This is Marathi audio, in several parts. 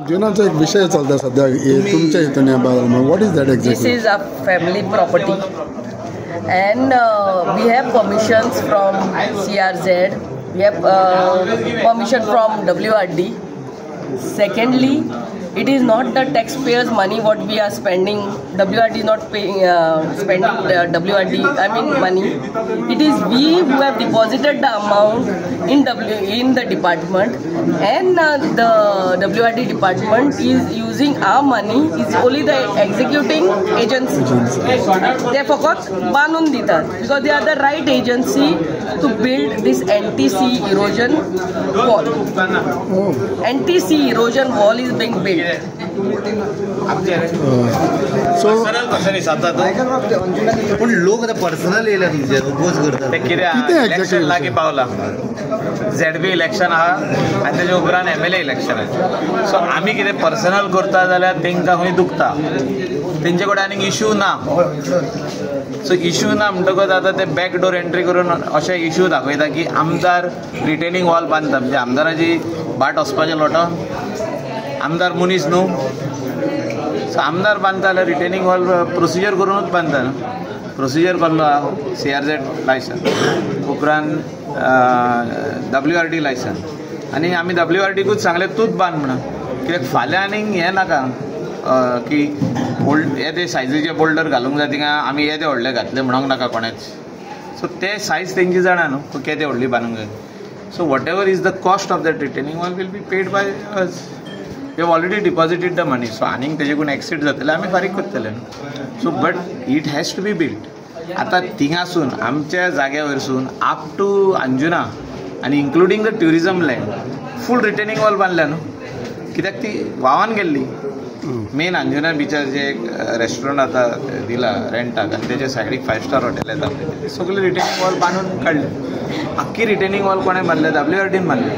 जीवनाचा एक विषय चालता सध्या तुमच्या इथून या बाजारामध्ये. What is that This exactly? is a family property, and we have permissions from CRZ. We have permission from WRD. Secondly, it is not the taxpayers' money what we are spending. WRD is not paying, spending WRD. I mean money. It is we who have deposited the amount in the department, and the WRD department is using our money. Is only the executing agency. They forgot banun ditat because they are the right agency to build this anti-sea erosion wall. Anti-sea erosion wall is being built. So पण लोक आता पर्सनल येयला तुमचे ओपोज करतात ते कितें इलेक्शन लागीं पावला. ZB इलेक्शन आहा आनी तेजे उपरांत MLA इलेक्शन आहा. सो आमी कितें पर्सनल करता जाल्यार तेंकां खंय दुखता. तेंचे कडेन आनीक इश्यू ना. सो इश्यू ना म्हणटकच आतां ते बॅकडोर एंट्री करून अशे इश्यू दाखयता की आमदार रिटेनिंग वॉल बांदता. म्हणजे आमदाराची बाट वचपाचें लोटो. आमदार मनीस न्हू. सो आमदार बांदता जाल्यार रिटेनिंग वॉल प्रोसिजर करूनच बांदता न्हू. प्रोसिजर कसलो आहा? CRZ लायसन, उपरांत WRD लायसन. आनी आमी WRDकूच सांगलें तूंच बांद म्हणून. कित्याक फाल्यां आनीक हें नाका की येदे सायजीचे बोल्डर घालूंक जाय थिंगा आमी येदे व्हडले घातले म्हणूंक नाका कोणेच. सो ते सायज तेंची जाणा न्हू केदे व्हडली बांदूंक जाय. So whatever is the cost of that retaining wall will be paid by us. We have already deposited the money. So आनीक तेजेकून एक्सीड जातले आमी फारीक करतले न्हू. So but it has to be build. आतां थिंगासून आमच्या जाग्या वयरसून अप टू अंजुना आनी including the tourism land full retaining wall बांदल्या न्हू. कित्याक ती व्हांवन गेल्ली. मेन अंजुना बिचार जे एक रेस्टॉरंट आतां दिला रेंटाक आनी तेजे सायडीक 5 स्टार हॉटेल येता ते सगळे रिटेनिंग वॉल बांदून काडले. आख्खी रिटेनिंग वॉल कोणें बांदले? WRDन बांदले.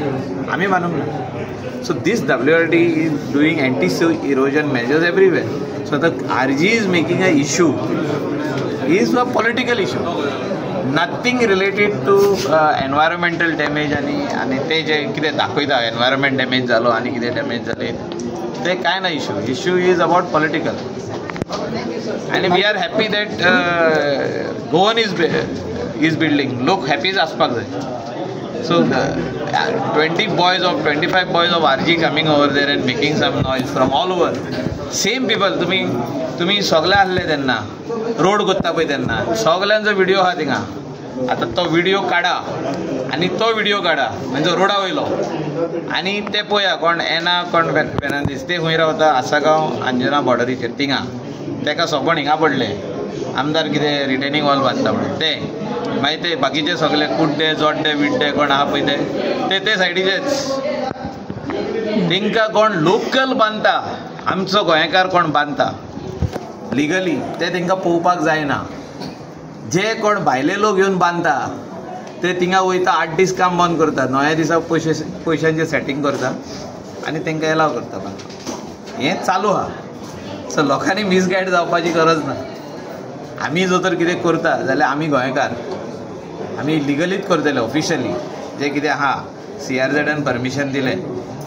आमी बांदूंक ना. So this WRD is doing anti-sea erosion measures everywhere. So the RG is making a issue is a political issue. Nothing related to environmental damage आणि ते जे कितें दाखयता environment damage जालो आनी कितें damage जाले ते कांय ना issue. Issue is about political. And we are happy that Goan is building. लोक happy आसपाक जाय. So 25 boys of RG coming over there and making some noise from all over. Same people. तुम्ही सगळे आसले तेन्ना रोड करता पळय तेन्ना सगळ्यांचो व्हिडिओ आहा थिंगा. आतां तो व्हिडिओ काडा आनी तो व्हिडिओ काडा म्हणजे रोडा वयलो आनी ते पळया कोण एना कोण फेर्नांदीस ते खंय रावता आसागांव अंजुना बॉर्डरीचेर थिंगा. तेका सोबण हिंगा पडले आमदार कितें रिटेनिंग वॉल बांदता म्हणून ते. मागीर ते बाकीचे सगळे कुड्डे जोड्डे विड्डे कोण आहा पळय ते सायडीचेच. तेंकां कोण लोकल बांदता आमचो गोंयकार कोण बांदता लिगली ते तेंकां पळोवपाक जायना. जे कोण भायले लोक येवन बांदता ते थिंगा वयता 8 दीस काम बंद करता. 9व्या दिसा पयशांचें सेटींग करता आनी तेंकां एलाव करता बांदपाक. हें चालू आहा. सो लोकांनी मिसगायड जावपाची गरज ना. आमी जर तर कितें करता जाल्यार आमी गोंयकार आमी लिगलीच करतले ऑफिशियली जे कितें आहा. CRZन परमिशन दिलें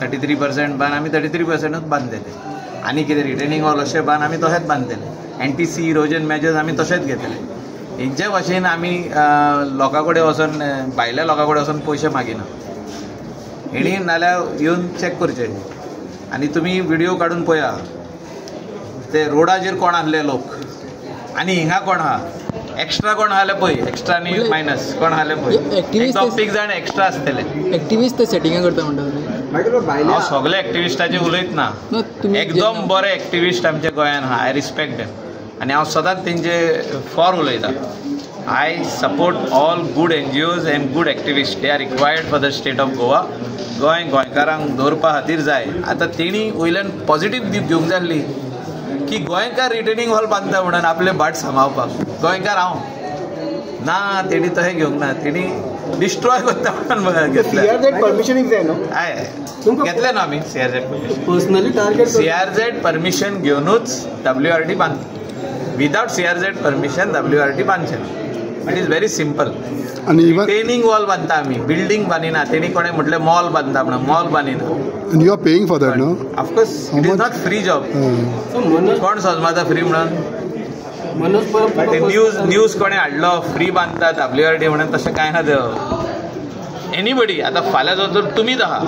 33% बांद आमी 33%च बांदतले. आनी कितें रिटेनिंग वॉल अशें बांद आमी तशेंच बांदतले. एंटी-सी इरोजन मेजर्स आमी तशेंच घेतले. हेंचे भाशेन आमी लोकां कडेन वचून भायल्या लोकां कडेन वचून पयशे मागिना. हेणी नाल्यार येवन चॅक करचें. आनी तुमी व्हिडिओ काडून पळया ते रोडाचेर कोण आसले लोक आनी हिंगा कोण आहा. एक्स्ट्रा कोण आसले पळय एक्स्ट्रा आनी मायनस कोण आसले पळय 2 जाण एक्स्ट्रा आसतले. एक्टिविस्ट ते सेटिंगा करता म्हणटा हांव सगळे एक्टिविस्टाचेर उलयत ना. एकदम बरे एक्टिविस्ट आमच्या गोंयान आहा. आय रिस्पेक्ट देम आनी हांव सदांच तेंचे फॉर उलयता. I support all good NGOs end good activist. They are required for the state of Goa. गोंयकारांक दवरपा खातीर जाय. आतां तेणी वयल्यान पॉझिटीव घेवंक जाय आसली की गोंयकार रिटेनिंग वॉल बांदता म्हणून आपले भाट सांबाळपाक. गोंयकार हांव ना तेणी तशें घेवंक ना. तेणी डिस्ट्रॉय करता म्हणून घेतलें. परमिशन जाय न्हू. हय घेतलें न्हू आमी CRZ permission. Personally target CRZ permission घेवनूच WRD बांद. विदाउट CRZ परमिशन WRD बांदचें ना. It is very simple. आणि इवन रिटेनिंग वॉल बांधता आम्ही, बिल्डिंग बांदिना. तेणी कोणें म्हटलें मॉल बांधता म्हणून, मॉल बांदिना. You are paying for that no. Of course it is not free job. कोण समजता फ्री म्हणून? न्यूज कोणें हाडलो फ्री बांधता WRD म्हणून, तशें कांय ना. एनीबडी आतां फाल्यां जो तर तुमीच आहा,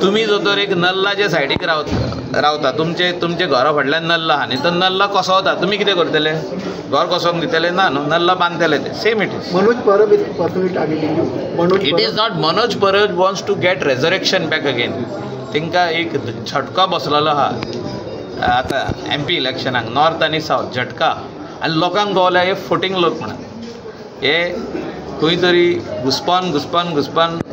तुमी जो तर एक नल्लाच्या सायडीक रावता, तुमचे घरा फाटल्यान नल्ला आहा न्ही, तर नल्ला कोसवता, तुमी कितें करतले? घर कोसोवंक दितले ना न्हू, नल्ला बांदतले ते. Same it is. Manoj Parab is personally targeting. It is not Manoj Parab wants to get resurrection back again. तांकां एक झटका बसलेलो आहा आतां MP इलेक्शनाक, नॉर्थ आनी सावथ झटका. आनी लोकांक कळल्या हे फोटींग लोक म्हणून, हे खंय तरी घुसपन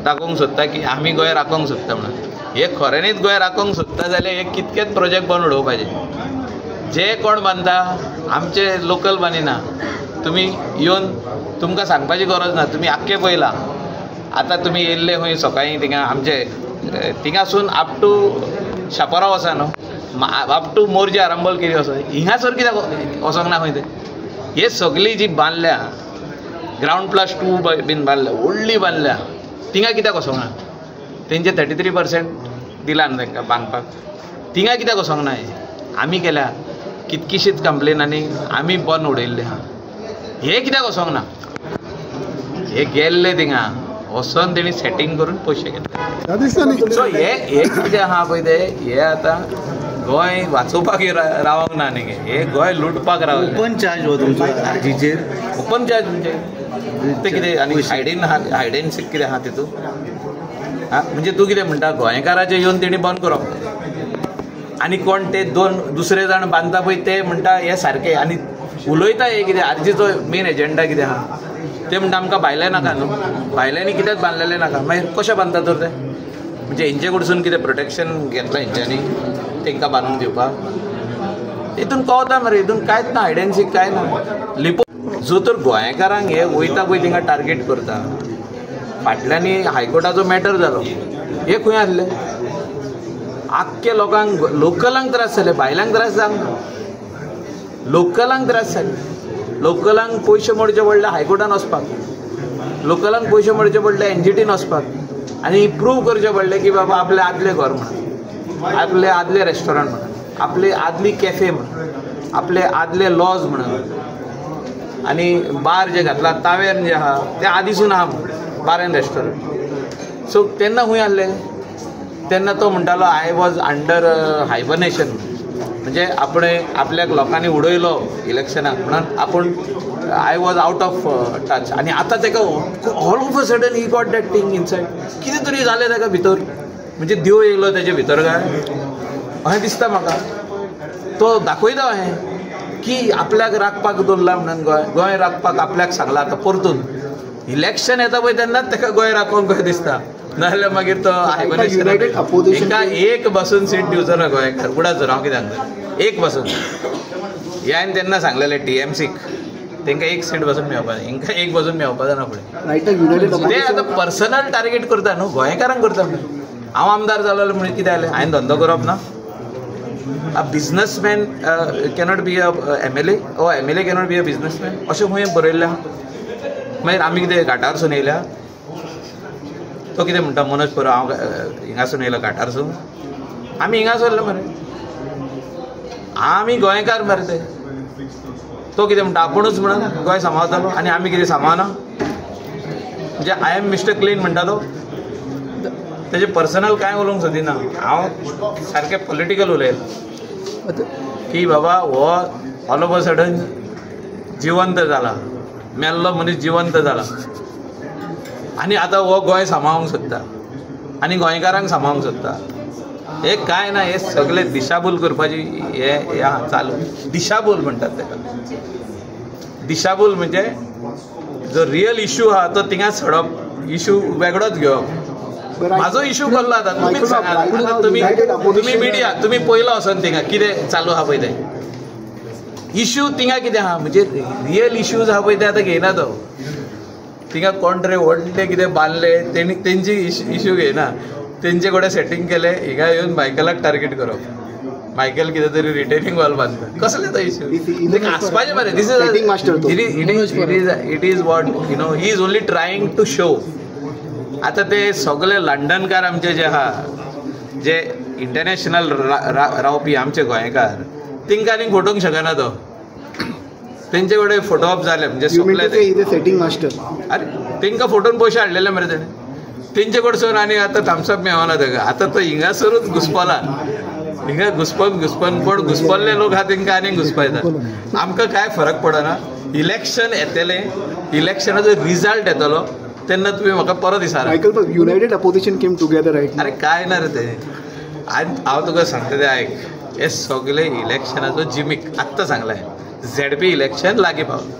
दाखोवंक सोदता की आमी गोंय राखोवंक सोदता म्हणून. हे खऱ्यांनीच गोंय राखोवंक सोदता जाल्यार हे कितकेच प्रोजेक्ट बनवून उडोवपाचे. जे कोण बांदता आमचे लोकल बांदिना. तुमी येवन तुमकां सांगपाची गरज ना, तुमी आख्खे पयला. आतां तुमी येयल्ले खंय सकाळीं थिंगा आमचे थिंगासून अप टू शापोरा वचा न्हू, अप टू मोरजे आरंबोलकेरी वचो, हिंगासर कित्याक वचोंक ना खंय ते? हे सगळी जी बांदल्या, ground+2 बीन बांदल्या, व्हडली बांदल्या, थिंगा कित्याक वचोंक ना? तेंचे 33% दिला न्हू तांकां बांदपाक, थिंगा कित्याक वचोंक ना? आमी केल्या कितकीशीच कंप्लेनांनी आमी बंद उडयल्ले आहा. हे कित्याक वचोंक ना? हे गेल्ले थिंगा वचोन तेणी सेटींग करून पयशे घेतले. सो हे कितें आहा पळय ते, हे आतां गोंय वाचोवपाक रावंक ना न्ही, हे गोंय लुटपाक रावले. ओपन चार्ज हो तुमचो आरजीचेर. ओपन चार्ज म्हणजे ते कितें? आनी हायड एंड सीक कितें आहा तितून? म्हणजे तूं कितें म्हणटा, गोंयकाराचे येवन तेणी बंद करप आनी कोण ते दुसरे जाण बांदता पळय ते म्हणटा हे सारके, आनी उलयता हे कितें? आरजीचो मेन एजेंडा कितें आहा? ते म्हणटा आमकां भायले नाका न्हू, भायल्यांनी कित्याक बांदलेले नाका. मागीर कशें बांदता तर ते? म्हणजे हेंचे कडसून कितें प्रोटेक्शन घेतलां हेंच्यांनी तांकां बांदून दिवपाक? हितून कळता मरे, हितून कांयच ना, हायड एंड सीक कांय ना. लिपो जो तर गोंयकारांक हे वयता पळय थिंगा टार्गेट करता. फाटल्यानी हायकोर्टाचो मॅटर जालो, हे खंय आसले? आख्खे लोकांक, लोकलांक त्रास जाले, भायल्यांक त्रास जावंक ना. लोकलांक त्रास जाले. लोकलांक पयशे मोडचे पडले हायकोर्टान वचपाक, लोकलांक पयशे मोडचे पडले NGTन वचपाक, आनी प्रूव करचें पडलें की बाबा आपलें आदलें घर म्हणून, आपलें आदलें रेस्टॉरंट म्हणून, आपली आदली कॅफे म्हणून, आपले आदले लॉज म्हणून, आनी बार जे घातला तावेर्न जे आहा ते आदीसून आहा म्हणून, बार एंड रेस्टॉरंट. सो तेन्ना खंय आसले? तेन्ना तो म्हणटालो आय वॉज अंडर हायबर्नेशन, म्हणजे आपल्याक लोकांनी उडयलो इलेक्शनाक म्हणून आपूण I was out of touch. आनी आतां ताका all of a sudden he got that thing inside. कितें तरी जालें ताका भितर, म्हणजे देव येयलो तेजे भितर काय अशें दिसता म्हाका. तो दाखयता अशें की आपल्याक राखपाक दवरला म्हणून गोंय राखपाक आपल्याक सांगला. आतां परतून इलेक्शन येता पळय तेन्नाच ताका गोंय राखोवंक कशें दिसता, नाजाल्यार मागीर तो हांकां एक बसून सीट दिवचो ना गोंयकार. उडाच जर हांव कितें सांगता, एक बसून. हे हांवें तेन्ना सांगलेलें TMCक, तांकां एक सीट बसून मेळपा जाय, हांकां एक बसून मेळपा जायना फुडें. ते आतां पर्सनल टार्गेट करता न्हू, गोंयकारांक करता म्हणून. हांव आमदार जालो म्हणून कितें जालें? हांवें धंदो करप ना? A businessman cannot be a MLA, ओ MLA cannot be a businessman, अशें खंय बरयल्लें आहा. मागीर आमी कितें घाटारसून येयल्या? तो कितें म्हणटा मनोज परब, हांव हिंगासून येयलो घाटारसून, आमी हिंगासर येयलो मरे, आमी गोंयकार मरे ते. तो कितें म्हणटा आपुणूच म्हणून गोंय सांबाळटलो आनी आमी कितें सांबाळना? म्हणजे आय एम मिस्टर क्लीन म्हणटा तो. तेजे पर्सनल कांय उलोवंक सोदिना हांव, सारकें पॉलिटिकल उलयलां की बाबा हो ऑल ऑफ अ सडन जिवंत जाला, मेल्लो मनीस जिवंत जाला, आनी आतां हो गोंय सांबाळूंक सोदता आनी गोंयकारांक सांबाळूंक सोदता. हे कांय ना, हे सगळे दिशाभूल करपाची हे आहा चालू. दिशाभूल म्हणटात ताका. दिशाभूल म्हणजे जो रियल इश्यू आहा तो थिंगाच सोडप, इश्यू वेगळोच घेवप. म्हाजो इश्यू कसलो आतां तुमीच सांगात. तुमी मिडिया तुमी पयलो वचोन थिंगा कितें चालू आहा पळय ते इश्यू, थिंगा कितें आहा म्हणजे रियल इश्यूज आहा पळय ते आतां घेयना तो. थिंगा कोण तरी व्हडले कितें बांदले तेंची इश्यू घेयना, तेंचे कडेन सेटींग केलें, हिंगा येवन बायकलाक टार्गेट करप. मायकेल कितें तरी रिटेनिंग वॉल बांदता कसले तो इश्यू आसपाचें मरे दीस Setting master तो. It is what you know he is only trying to show. आतां ते सगळे लंडनकार आमचे जे आहा जे इंटरनॅशनल रावपी आमचे गोंयकार तेंकां आनीक फोटोवंक शकना तो. तेंचे कडेन फोटो ऑप जाले म्हणजे सोंपले ते. Setting master. अरे तेंकां फोटोवन पयशे हाडलेले मरे तेणे. तेंचे कडसून आनी आतां थम्सअप मेळना ताका. आतां तो हिंगासरूच घुसपला. हिंगा घुसपन कोण घुसपल्ले लोक आहा तेंकां आनीक घुसपयता. आमकां कांय फरक पडना. इलेक्शन येतलें, इलेक्शनाचो रिजल्ट येतलो तेन्ना तुमी म्हाका परत दिसार. Michael united opposition came together right. अरे काय ना रे ते. हांव तुका सांगता ते आयक. हे सगळे इलेक्शनाचो जिमीक आत्तां सांगलें. झेडपी इलेक्शन लागीं पावलें.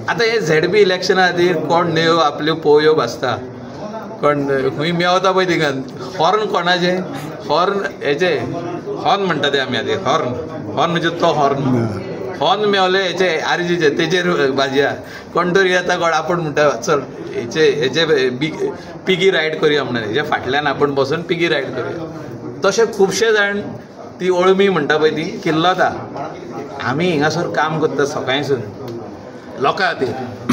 आतां हे झेडपी इलेक्शना खातीर कोण नेयो आपल्यो पोवयो भाजता. कोण खंय मेवता पळय थिंगां हॉर्न कोणाचे हॉर्न हेचे हॉर्न म्हणटा ते आमी आतां हॉर्न म्हणजे तो हॉर्न मेवले हेचे आरजीचे तेजेर भाजया. कोण तरी येता कोण आपूण म्हणटा चल हेचे पिगी रायड करुया म्हणून हेजे फाटल्यान आपूण बसून पिगी रायड करुया. तशे खुबशे जाण ती ओळमी म्हणटा पळय ती किल्लता. आमी हिंगासर काम करता सकाळींसून लोकां खातीर.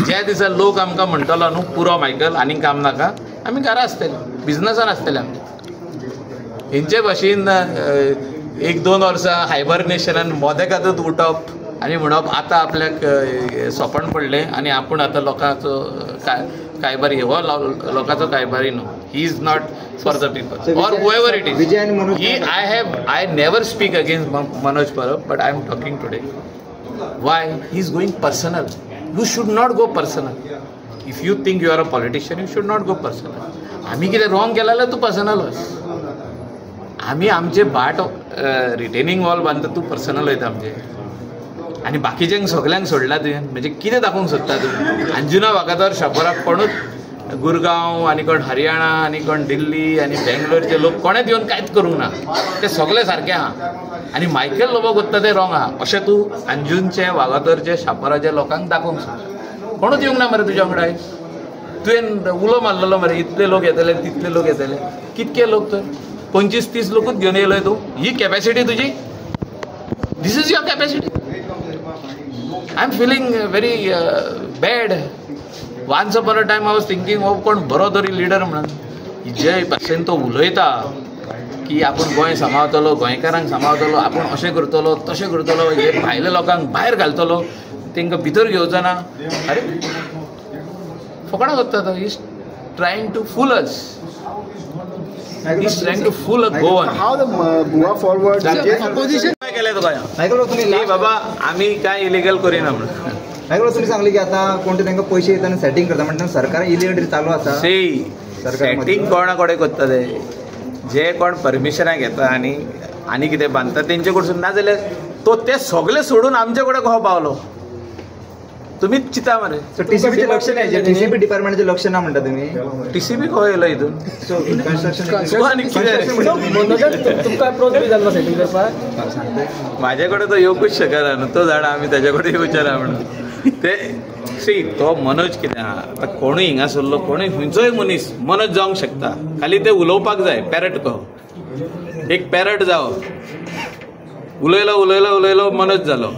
ज्या दिसा लोक आमकां म्हणटलो न्हू पुरो मायकल आनीक काम नाका आमी घरा आसतले बिजनसान आसतले आमचे. हेंचे भाशेन 1-2 वर्सां हायबरनेशनान मोदेकातूच उठप आनी म्हणप आतां आपल्याक सोपण पडलें आनी आपूण आतां लोकांचो कायबारी हो लोकांचो कायबारी न्हू. He is not for the people or however it is. I never speak against Manoj Parab, but I am talking today. Why? He is going personal. You should not go personal. If you think you are a politician, you should not go personal. आमी कितें रॉंग केलें जाल्यार तूं पर्सनल वच. आमी आमचे बाट रिटेनिंग वॉल बांदता तूं पर्सनल वयता आमचे. आनी बाकीच्यांक सगल्यांक सोडला तुवें म्हणजे कितें दाखोवंक सोदता तूं. अंजुना वागातोर शापोराक कोणूच गुरगांव आनी कोण हरियाणा आनी कोण दिल्ली आनी बेंगलोरचे लोक कोणेच येवन कांयच करूंक ना. ते सगळे सारके आहा. आनी मायकेल लोबो करता ते रॉंग आहा अशें तूं अंजुनचे वागातोरचे शापोराच्या लोकांक दाखोवंक सोदता. कोणूच येवंक ना मरे तुज्या वांगडा. तुवें उलो मारलेलो मरे इतले लोक येतले तितले लोक येतले. कितके लोक तर 25-30 लोकूच घेवन येयलोय तूं. ही कॅपॅसिटी तुजी. This is your capacity. I am feeling very bad. Once upon a time I was thinking हो कोण बरो तरी लिडर म्हणून. जे भाशेन तो उलयता की आपूण गोंय सांबाळटलो गोंयकारांक सांबाळटलो आपूण अशें करतलो तशें करतलो हे भायल्या लोकांक भायर घालतलो तांकां भितर घेवचो ना. अरे फकाणां करता तो. Is trying to fool us. He's trying to fool a Goan. How the Goa forward opposition काय केलें तुका मायकल तुम्ही बाबा आमी काय इलिगल करिना म्हणून. मायकल तुम्ही सांगले की आता कोणते तांकां पयशे येता आनी सेटिंग करता म्हणटा सरकार इलिगल चालू आसा. सेटिंग कोणा कडेन करता ते जे कोण परमिशनां घेता आनी कितें बांदता तेंचे कडसून ना जाल्यार तो ते सगळे सोडून आमचे कडेन कसो पावलो तुम्हीच चिता मरे. सो टीसीबीचे लक्ष नाही. टीसीबी डिपार्टमेंटचे लक्ष ना म्हणता तुम्ही. टीसीबी खंय येयलो हितून. सो कन्स्ट्रक्शन तुमकां अप्रोच बी जाल्लो सेटिंग करपाक. म्हाजे कडेन तो येवकूच शकना न्हू. तो जाणा आमी ताजे कडेन येवचे ना म्हणून. ते सी तो मनोज कितें आहा आतां कोणूय हिंगासरलो कोणूय खंयचोय मनीस मनोज जावंक शकता. खाली ते उलोवपाक जाय. पॅरट कहो एक पॅरट जावप. उलयलो मनोज जालो.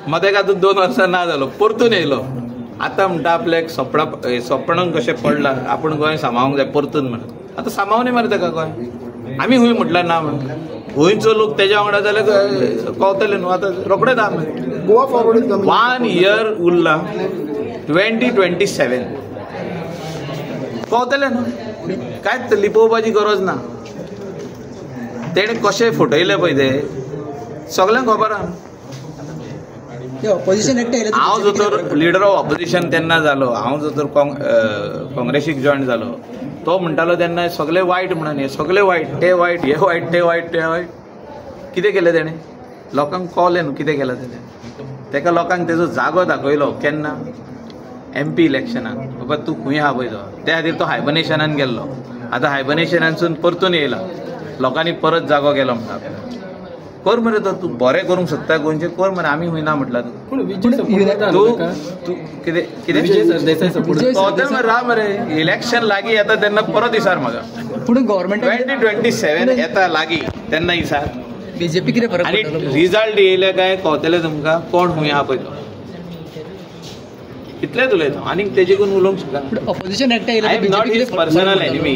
मदेकातूच 2 वर्सां ना जालो परतून येयलो. आतां म्हणटा आपल्याक स्वप्नांक कशें पडलां आपूण गोंय सांबाळूंक जाय परतून म्हणून. आतां सांबाळूनी मरे ताका गोंय. आमी खंय म्हटल्यार ना म्हणून. गोंयचो लोक तेज्या वांगडा जाल्यार कळटलें न्हू. आतां रोखडेच आहा मरे. गोवा फॉरवर्ड 1 year उरला 2027 कळटलें न्हू. कांयच लिपोवपाची गरज ना. तेणे कशें फटयले पळय ते सगळ्यांक खबर आहा. हांव जो तर लिडर ऑफ ऑपोजिशन तेन्ना जालो हांव जो तर काँग्रेसीक जॉयन जालो तो म्हणटालो तेन्ना सगळे वायट म्हणून. हे सगळे वायट ते वायट हे वायट ते वायट ते वायट. कितें केलें तेणें लोकांक कळ्ळें न्हू कितें केलां तेणें. तेका लोकांक तेजो जागो दाखयलो केन्ना MP इलेक्शनाक. बाबा तूं खंय आहा पळय तो त्या खातीर तो हायबर्नेशनान गेल्लो. आतां हायबर्नेशनानसून परतून येयला. लोकांनी परत जागो केलो म्हणटा. कर मरे तो तूं बरें करूंक सोदता गोंयचें कर मरे. आमी खंय ना म्हटलां तूं कितें कितें राव मरे. इलेक्शन लागीं येता तेन्ना परत दिसार म्हाका 2027 येता लागीं तेन्ना दिसार बीजेपी कितें फरक आनी पडटलो रिजल्ट येयले काय कळटलें तुमकां कोण खूंय आहा पळय तो इतलेंच उलयता आनी तेजे करून उलोवंक शकना ऑपोजिशन एकठांय I येयलें am not बीजेपी his कितें personal enemy.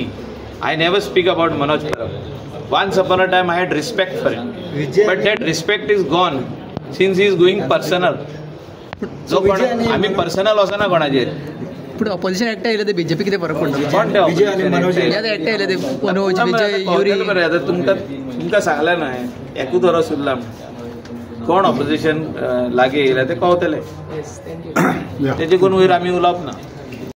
I never speak about Manoj Parab. Once upon a time I had respect for him. But that respect is gone since he is going personal. जो कोण आमी पर्सनल वचना कोणाचेर पूण ऑपोजिशन एकठांय येयलें ते बीजेपी कितें फरक पडटलो कोण ते opposition? याद एकठांय येयलें ते मनोज विजय युरी कळटलें बरें आतां तुमकां सांगलें न्हय एकूच वरस उरला म्हणून कोण ऑपोजिशन लागीं येयलें तें कळटलें तेजे करून वयर आमी उलोवप ना